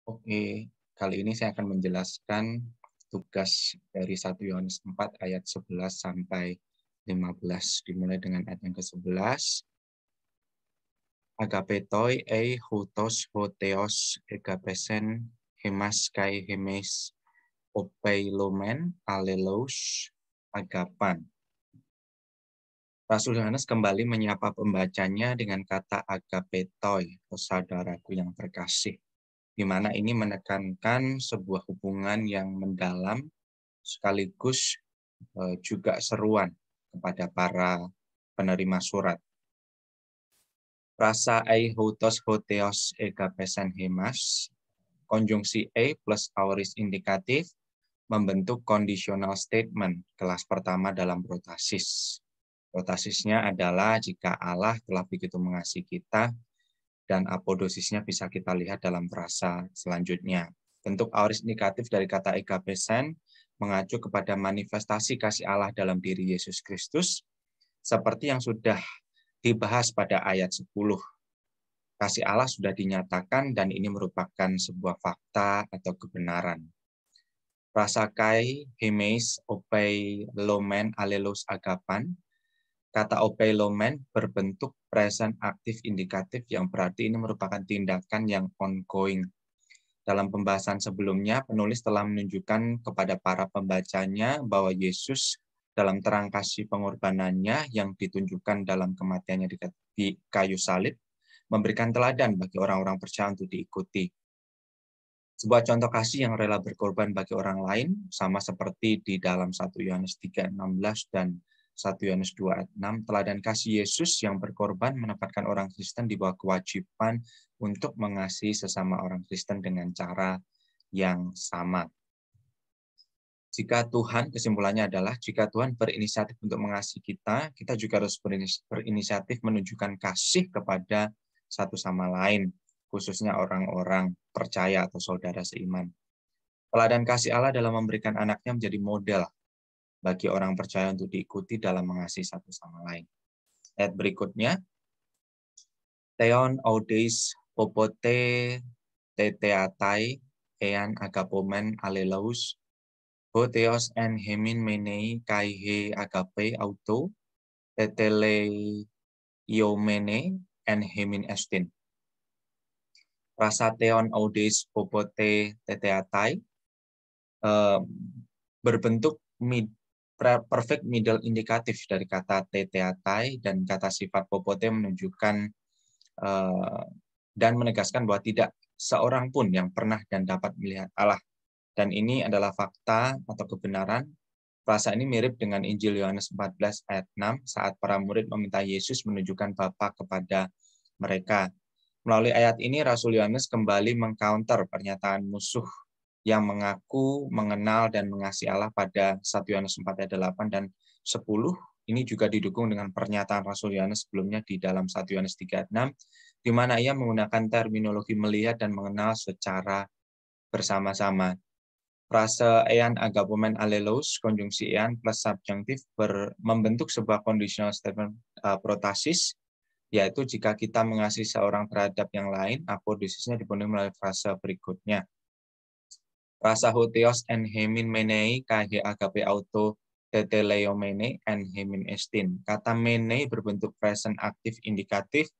Oke, kali ini saya akan menjelaskan tugas dari 1 Yohanes 4 ayat 11 sampai 15. Dimulai dengan ayat yang ke-11. Agapetoi hutos hoteos egapesen hemas kai hemes opeilomen alelos agapan. Rasul Yohanes kembali menyapa pembacanya dengan kata agapetoi, saudaraku yang terkasih, di mana ini menekankan sebuah hubungan yang mendalam sekaligus juga seruan kepada para penerima surat. Rasa eihutos hoteos egapesen hemas, konjungsi e plus aorist indikatif membentuk conditional statement kelas pertama dalam protasis. Protasisnya adalah jika Allah telah begitu mengasihi kita, dan apodosisnya bisa kita lihat dalam frasa selanjutnya. Bentuk aorist indikatif dari kata egapesen mengacu kepada manifestasi kasih Allah dalam diri Yesus Kristus, seperti yang sudah dibahas pada ayat 10. Kasih Allah sudah dinyatakan dan ini merupakan sebuah fakta atau kebenaran. Rasakai hemes opei lomen alelos agapan. Kata opeilomen berbentuk present aktif indikatif yang berarti ini merupakan tindakan yang ongoing. Dalam pembahasan sebelumnya, penulis telah menunjukkan kepada para pembacanya bahwa Yesus dalam terang kasih pengorbanannya yang ditunjukkan dalam kematiannya di kayu salib, memberikan teladan bagi orang-orang percaya untuk diikuti. Sebuah contoh kasih yang rela berkorban bagi orang lain, sama seperti di dalam 1 Yohanes 3:16 dan 1 Yohanes 2 ayat 6, teladan kasih Yesus yang berkorban menempatkan orang Kristen di bawah kewajiban untuk mengasihi sesama orang Kristen dengan cara yang sama. Jika Tuhan, kesimpulannya adalah, jika Tuhan berinisiatif untuk mengasihi kita, kita juga harus berinisiatif menunjukkan kasih kepada satu sama lain, khususnya orang-orang percaya atau saudara seiman. Teladan kasih Allah dalam memberikan anaknya menjadi model bagi orang percaya untuk diikuti dalam mengasihi satu sama lain. Ayat berikutnya, Theon audeis popote teteatai ean agapomen alelaus hoteos en hemin menei kai he agape auto tetele iomene en hemin estin. Rasa theon audeis popote teteatai berbentuk perfect middle indikatif dari kata teteatai, dan kata sifat popote menunjukkan dan menegaskan bahwa tidak seorang pun yang pernah dan dapat melihat Allah. Dan ini adalah fakta atau kebenaran. Frasa ini mirip dengan Injil Yohanes 14 ayat 6 saat para murid meminta Yesus menunjukkan Bapa kepada mereka. Melalui ayat ini Rasul Yohanes kembali mengcounter pernyataan musuh yang mengaku mengenal dan mengasihi Allah pada 1 Yohanes 4 ayat 8 dan 10. Ini juga didukung dengan pernyataan Rasul Yohanes sebelumnya di dalam 1 Yohanes 3 ayat 6, di mana ia menggunakan terminologi melihat dan mengenal secara bersama-sama. Frase ean agapomen alelos, konjungsi ean plus subjunctif membentuk sebuah conditional statement protasis, yaitu jika kita mengasihi seorang terhadap yang lain, apodosisnya dipenuhi melalui frase berikutnya. Rasa hoteos en hemin menei kage agape auto teteleomene en hemin estin. Kata menei berbentuk present aktif indikatif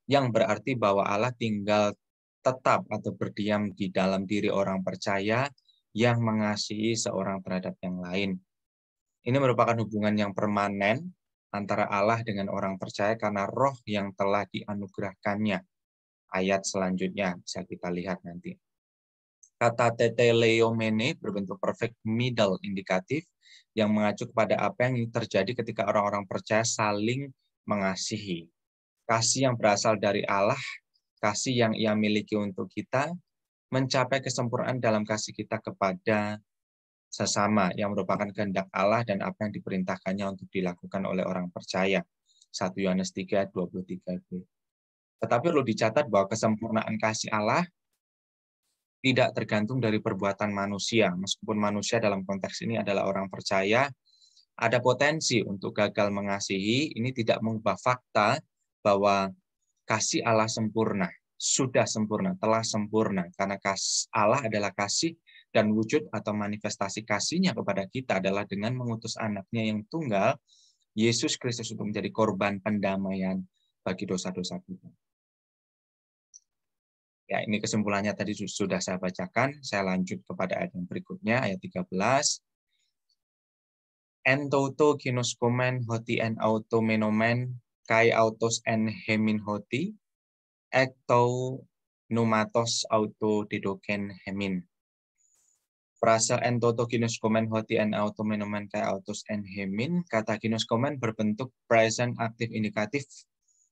yang berarti bahwa Allah tinggal tetap atau berdiam di dalam diri orang percaya yang mengasihi seorang terhadap yang lain. Ini merupakan hubungan yang permanen antara Allah dengan orang percaya karena roh yang telah dianugerahkannya. Ayat selanjutnya bisa kita lihat nanti. Kata teteleomene berbentuk perfect middle indikatif yang mengacu kepada apa yang terjadi ketika orang-orang percaya saling mengasihi. Kasih yang berasal dari Allah, kasih yang Ia miliki untuk kita, mencapai kesempurnaan dalam kasih kita kepada sesama yang merupakan kehendak Allah dan apa yang diperintahkannya untuk dilakukan oleh orang percaya. 1 Yohanes 3 ayat 23b. Tetapi perlu dicatat bahwa kesempurnaan kasih Allah tidak tergantung dari perbuatan manusia. Meskipun manusia dalam konteks ini adalah orang percaya, ada potensi untuk gagal mengasihi, ini tidak mengubah fakta bahwa kasih Allah sempurna. sudah sempurna, telah sempurna. Karena Allah adalah kasih dan wujud atau manifestasi kasih-Nya kepada kita adalah dengan mengutus anak-Nya yang tunggal, Yesus Kristus, untuk menjadi korban pendamaian bagi dosa-dosa kita. Ya, ini kesimpulannya tadi sudah saya bacakan. Saya lanjut kepada ayat yang berikutnya, ayat 13. En toto kinoskomen hoti en automenomen kai autos en hemin hoti ekto numatos auto didoken hemin. Frasa en toto kinoskomen hoti en automenomen kai autos en hemin, kata kinoskomen berbentuk present aktif indikatif,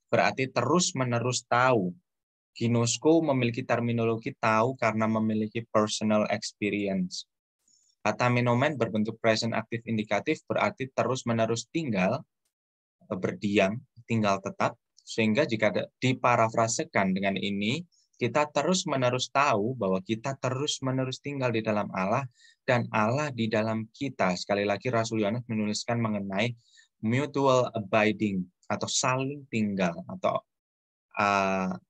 berarti terus-menerus tahu. Ginosko memiliki terminologi tahu karena memiliki personal experience. Kata menomen berbentuk present aktif indikatif berarti terus-menerus tinggal atau berdiam, tinggal tetap. Sehingga jika diparafrasekan dengan ini, kita terus-menerus tahu bahwa kita terus-menerus tinggal di dalam Allah dan Allah di dalam kita. Sekali lagi Rasul Yohanes menuliskan mengenai mutual abiding atau saling tinggal, atau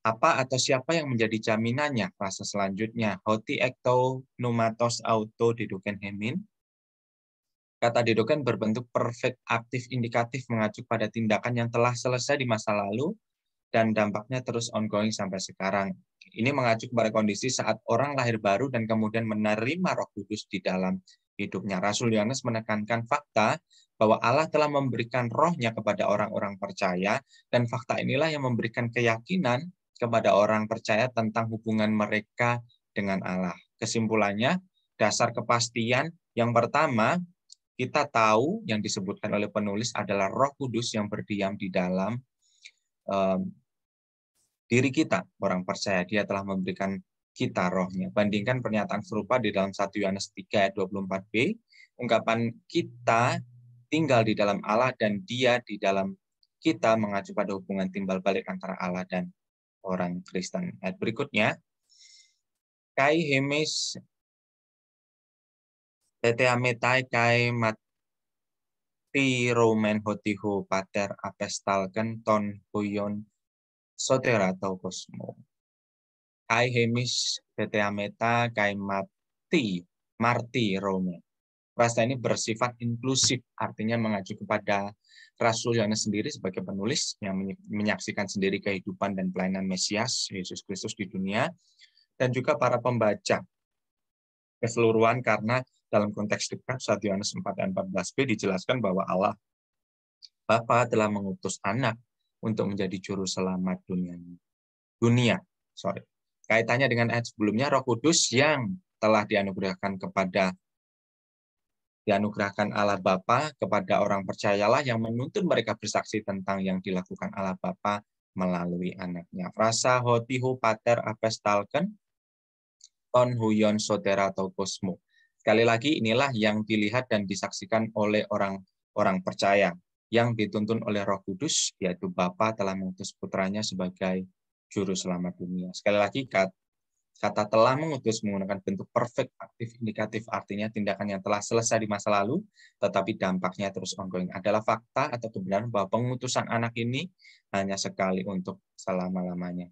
apa atau siapa yang menjadi jaminannya. Frasa selanjutnya, hoti ekto numatos auto didoken hemin. Kata didoken berbentuk perfect aktif indikatif mengacu pada tindakan yang telah selesai di masa lalu dan dampaknya terus ongoing sampai sekarang. Ini mengacu kepada kondisi saat orang lahir baru dan kemudian menerima Roh Kudus di dalam hidupnya. Rasul Yohanes menekankan fakta bahwa Allah telah memberikan rohnya kepada orang-orang percaya, dan fakta inilah yang memberikan keyakinan kepada orang percaya tentang hubungan mereka dengan Allah. Kesimpulannya, dasar kepastian yang pertama, kita tahu yang disebutkan oleh penulis adalah Roh Kudus yang berdiam di dalam diri kita, orang percaya. Dia telah memberikan kita rohnya. Bandingkan pernyataan serupa di dalam 1 Yohanes 3 ayat 24b, ungkapan kita tinggal di dalam Allah dan Dia di dalam kita mengacu pada hubungan timbal balik antara Allah dan orang Kristen. Ayat berikutnya, kai hemis teteametai kai mati romen hotiho pater apestalken ton huyon sotera atau kosmo. Kai hemis teteameta kai marti rome. Frasa ini bersifat inklusif, artinya mengacu kepada Rasul Yohanes sendiri sebagai penulis yang menyaksikan sendiri kehidupan dan pelayanan Mesias, Yesus Kristus di dunia, dan juga para pembaca keseluruhan, karena dalam konteks dekat 1 Yohanes 4 dan 14b dijelaskan bahwa Allah Bapa telah mengutus anak untuk menjadi juru selamat dunia. Kaitannya dengan ayat sebelumnya, Roh Kudus yang telah dianugerahkan Allah Bapa kepada orang percayalah yang menuntun mereka bersaksi tentang yang dilakukan Allah Bapa melalui anaknya. Frasa hotihu pater apestalken ton huyon sotera atau kosmo. Sekali lagi, inilah yang dilihat dan disaksikan oleh orang percaya yang dituntun oleh Roh Kudus, yaitu Bapa telah mengutus putranya sebagai juru selamat dunia. Sekali lagi, kata telah mengutus menggunakan bentuk perfect aktif indikatif, artinya tindakan yang telah selesai di masa lalu, tetapi dampaknya terus ongoing. Adalah fakta atau kebenaran bahwa pengutusan anak ini hanya sekali untuk selama-lamanya.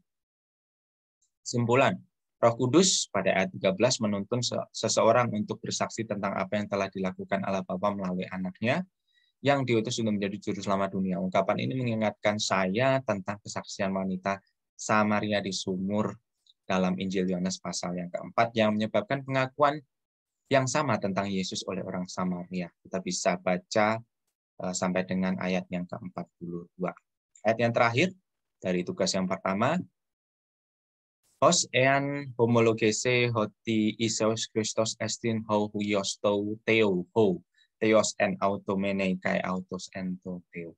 Kesimpulan, Roh Kudus pada ayat 13 menuntun seseorang untuk bersaksi tentang apa yang telah dilakukan Allah Bapa melalui anaknya, yang diutus untuk menjadi juru selamat dunia. Ungkapan ini mengingatkan saya tentang kesaksian wanita Samaria di sumur dalam Injil Yohanes pasal yang keempat, yang menyebabkan pengakuan yang sama tentang Yesus oleh orang Samaria. Kita bisa baca sampai dengan ayat yang ke-42. Ayat yang terakhir dari tugas yang pertama, Hos ean homologese hoti isos Christos estin ho huiostou theo ho theos en automene kai autos ento theo.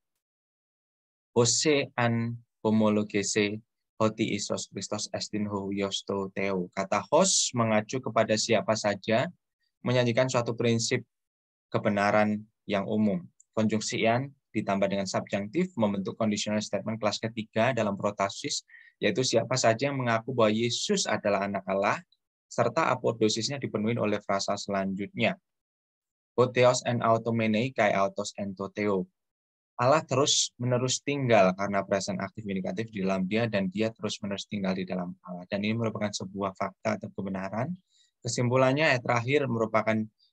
Hose an homologese hoti isos Christos estin ho huiostou theo. Kata hos mengacu kepada siapa saja, menyanyikan suatu prinsip kebenaran yang umum. Konjungsi an ditambah dengan subjunktif membentuk conditional statement kelas ketiga dalam protasis, yaitu siapa saja yang mengaku bahwa Yesus adalah anak Allah, serta apodosisnya dipenuhi oleh frasa selanjutnya. Ho theos en automene kai autos ento theo. Allah terus-menerus tinggal karena present aktif indikatif di dalam dia, dan dia terus-menerus tinggal di dalam Allah. Dan ini merupakan sebuah fakta atau kebenaran. Kesimpulannya ayat terakhir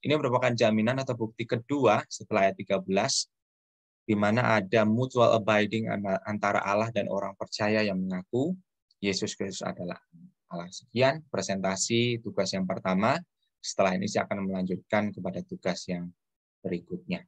ini merupakan jaminan atau bukti kedua setelah ayat 13, di mana ada mutual abiding antara Allah dan orang percaya yang mengaku Yesus Kristus adalah Allah. Sekian presentasi tugas yang pertama. Setelah ini saya akan melanjutkan kepada tugas yang berikutnya.